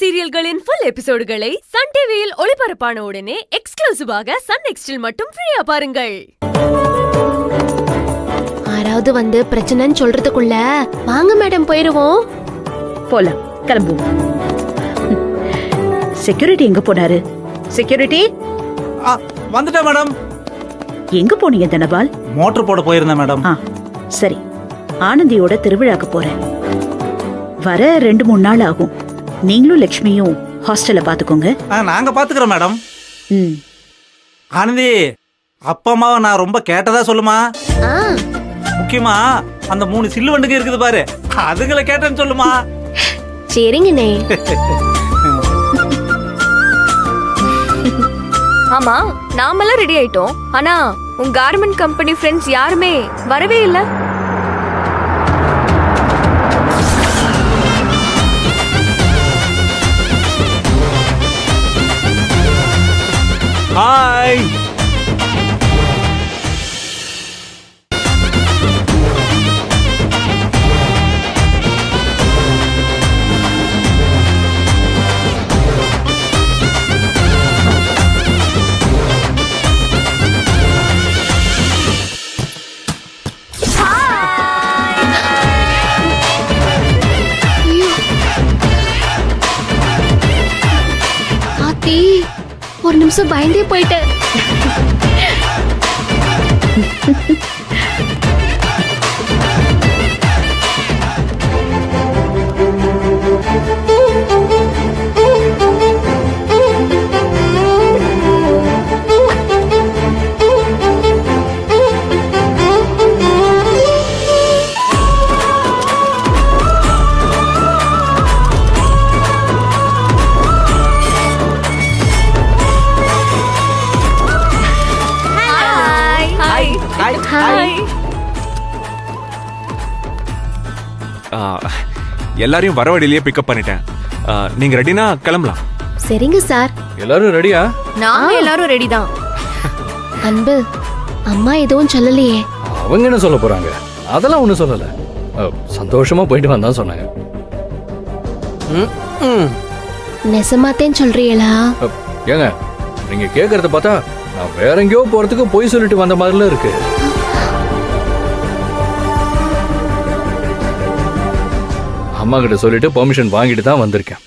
சீரியல்களின் full எபிசோடுகளை Sun டிவியில் ஒளிபரப்பான உடனே எக்ஸ்க்ளூசிவாக சன் நெக்ஸ்டில் மட்டும் ஃப்ரீயா பாருங்கள். யாராவது வந்து பிரச்சனைன்னு சொல்றதுக்குள்ள வாங்க மேடம் போயிருவோம். போலாம், கிளம்புவோம். செக்யூரிட்டி எங்க போனாரு? செக்யூரிட்டி வந்துட்டேன் மேடம். எங்க போனீங்க தனபால்? மோட்டர் போட போயிருந்தேன் மேடம். சரி, ஆனந்தியோட திருவிழாக்கு போறேன். வர 2-3 நாள் ஆகும். நீங்களும் லட்சுமியும் ஹாஸ்டல்ல பாத்துக்கோங்க. நாங்க பாத்துக்கிறோம் மேடம். ஆனந்தி, அப்பா அம்மாவை நான் ரொம்ப கேட்டதா சொல்லுமா. முக்கியமா அந்த 3 சில்லு வண்டுங்க இருக்குது பாரு, அதுகளை கேட்டேன்னு சொல்லுமா. சரிங்கண்ணே. ஆமா, நாமெல்லாம் ரெடி ஆயிட்டோம். ஆனா உங்க கார்மெண்ட் கம்பெனி ஃப்ரெண்ட்ஸ் யாருமே வரவே இல்ல. ஹாய். ஆத்தி, ஒரு நிமிஷம் பயந்தே போயிட்டேன். எல்லாரையும் வரவழியிலேயே பிக்கப் பண்ணிட்டேன். நீங்க ரெடினா கிளம்பலாம். சரிங்க சார். எல்லாரும் ரெடியா? நாங்க எல்லாரும் ரெடி தான். அன்பு, அம்மா எதுவும் சொல்லலையே? அவங்க என்ன சொல்ல போறாங்க? அதெல்லாம் ஒண்ணும் சொல்லல. சந்தோஷமா போயிட்டு வந்தான் சொன்னாங்க. நெசமாத்தேன்னு சொல்றீங்களா? ஏங்க, நீங்க கேக்குறத பார்த்தா நான் வேற எங்கேயோ போறதுக்கு போய் சொல்லிட்டு வந்த மாதிரில இருக்கு. அம்மா கிட்ட சொல்லிட்டு பெர்மிஷன் வாங்கிட்டு தான் வந்திருக்கேன்.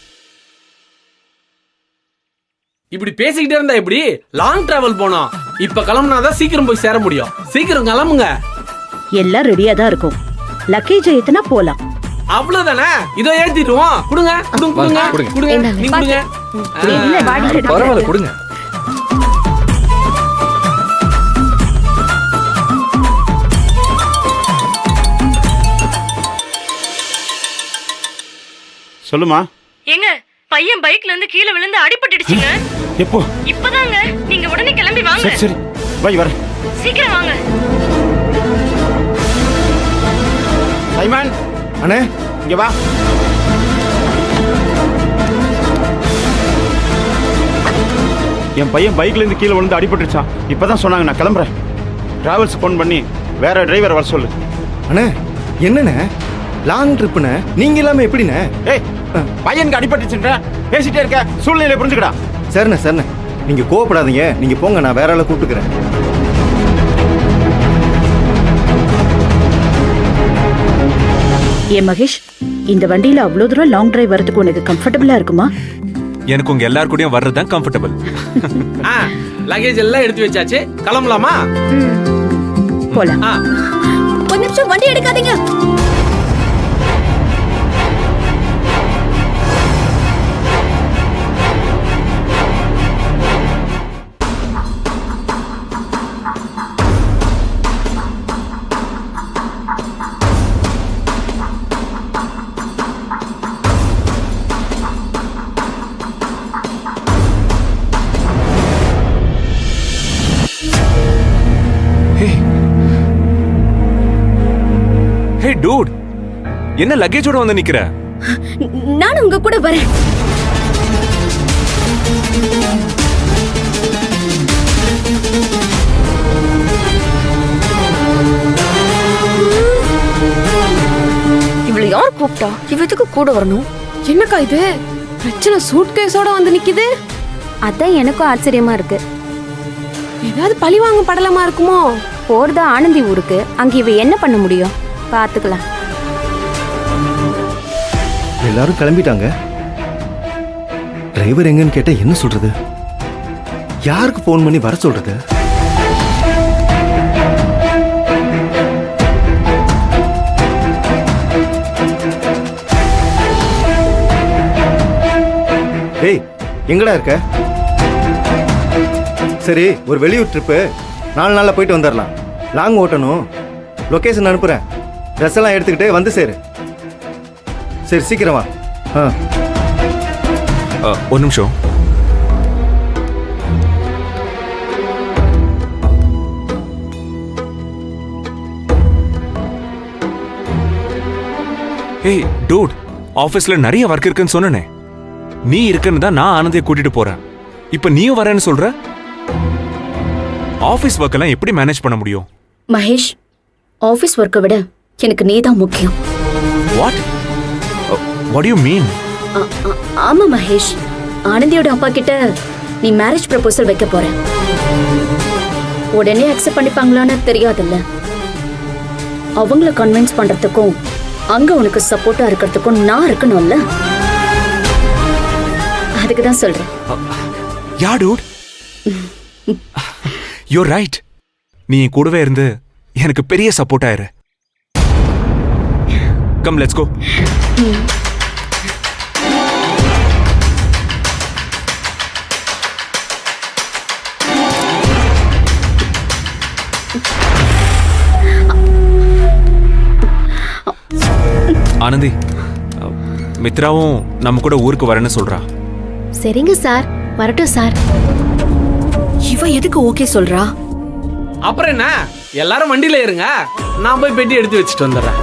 இப்படி பேசிக்கிட்டே இருந்தா எப்படி? லாங் டிராவல் போனோம். இப்ப கிளம்புனாதான் சீக்கிரம் போய் சேர முடியும். சீக்கிரம் கிளம்புங்க. எல்லாம் ரெடியா தான் இருக்கும். லக்கேஜ் ஏத்துனா போலாம். அவ்வளவுதானே, இதோ ஏத்திடுவோம். கொடுங்க கொடுங்க கொடுங்க, நீங்க கொடுங்க. பரவாயில்ல, கொடுங்க. சொல்லுமா. ஏங்க, பையன் பைக்ல இருந்து கீழே விழுந்து அடிபட்டுடுச்சுங்க. எப்போ? இப்பதாங்க. நீங்க உடனே கிளம்பி வாங்க. சரி சரி, வை வரேன். சீக்கிரம் வாங்க. சைமன் அண்ணே, இங்க வா. என் பையன் பைக்ல இருந்து கீழே விழுந்து அடிபட்டுச்சான். இப்பதான் சொன்னாங்க. நான் கிளம்புறேன். டிராவல்ஸ் ஃபோன் பண்ணி வேற டிரைவர் வர சொல்லு. அண்ணே, என்னண்ணே லாங் ட்ரிப்புண்ணே, நீங்க இல்லாம எப்படிண்ணே? ஏய், பையனுக்கு அடிபட்டுச்சுன்ற பேசிட்டே இருக்க, சூழ்நிலை புரிஞ்சுக்கடா. சரிண்ணே சரிண்ணே, நீங்க கோவப்படாதீங்க. நீங்க போங்க, நான் வேற ஆளை கூப்பிட்டுக்கிறேன். ஏ மகேஷ், இந்த வண்டியில அவ்வளவு தூரம் லாங் டிரைவ் வரதுக்கு உனக்கு கம்ஃபர்டபுளா இருக்குமா? எனக்கு உங்க எல்லார் கூடயும் வர்றதுதான் கம்ஃபர்டபுள். லக்கேஜ் எல்லாம் எடுத்து வச்சாச்சு, கிளம்பலாமா? போலாம். ஒரு நிமிஷம், வண்டி எடுக்காதீங்க. ஹே டூட், என்ன லக்கேஜோட வந்து நிக்கிற? நான் உங்க கூட வரேன். இவளை யார் கூப்பிட்டா? இவ எதுக்கு கூட வரணும்? என்னக்கா இது? பிரச்சனை சூட்கேஸோட வந்து நிக்குது. அதான் எனக்கும் ஆச்சரியமா இருக்கு. ஏதாவது பழி வாங்க படலமா இருக்குமோ? போறதா ஆனந்தி ஊருக்கு, அங்க இவ என்ன பண்ண முடியும்? பாத்துக்கலாம். எல்லாரும் கிளம்பிட்டாங்க. டிரைவர் எங்கன்னு கேட்டா என்ன சொல்றது? யாருக்கு ஃபோன் பண்ணி வர சொல்றது? டேய், எங்கடா இருக்க? சரி, ஒரு வெளியூர் ட்ரிப்பு 4 நாள்ல போயிட்டு வந்துடலாம். லாங் ஓட்டணும். லொகேஷன் அனுப்புறேன். ட்ரெஸ் எல்லாம் எடுத்துக்கிட்டு வந்து சேரு. சரி, சீக்கிரம் வா. ஒரு நிமிஷம். ஏய் டூட், ஆபீஸ்ல நிறைய ஒர்க் இருக்குன்னு சொன்னனே. நீ இருக்குன்னு தான் நான் ஆனந்தியை கூட்டிட்டு போறேன். இப்ப நீயும் வரேன்னு சொல்ற. ஆபீஸ் ஒர்க் எல்லாம் எப்படி மேனேஜ் பண்ண முடியும்? மகேஷ், ஆபீஸ் ஒர்க்கை விட எனக்கு நீதான் முக்கியம். What what you mean? ஆமா மகேஷ், ஆனந்தியோட அப்பா கிட்ட நீ மேரேஜ் ப்ரப்போசல் வைக்க போற. உடனே அக்செப்ட் பண்ணிப்பாங்களான்னு தெரியாதுல்ல. அவங்கள கன்வின்ஸ் பண்றதுக்கும் அங்க உனக்கு சப்போர்ட்டா இருக்கிறதுக்கும் நான் இருக்கணும்ல. அதுக்கு தான் சொல்றேன். Ya dude, you right. நீ என் கூடவே இருந்து எனக்கு பெரிய சப்போர்ட் ஆயிரு. Come let's go. ஆனந்தி, மித்ராவும் நம்ம கூட ஊருக்கு வரேன்னு சொல்றா. சரிங்க சார், வரட்டும் சார். இவ எதுக்கு ஓகே சொல்றா? அப்புறம் என்ன, எல்லாரும் வண்டியில இருங்க, நான் போய் பெட்டி எடுத்து வச்சுட்டு வந்துடுறேன்.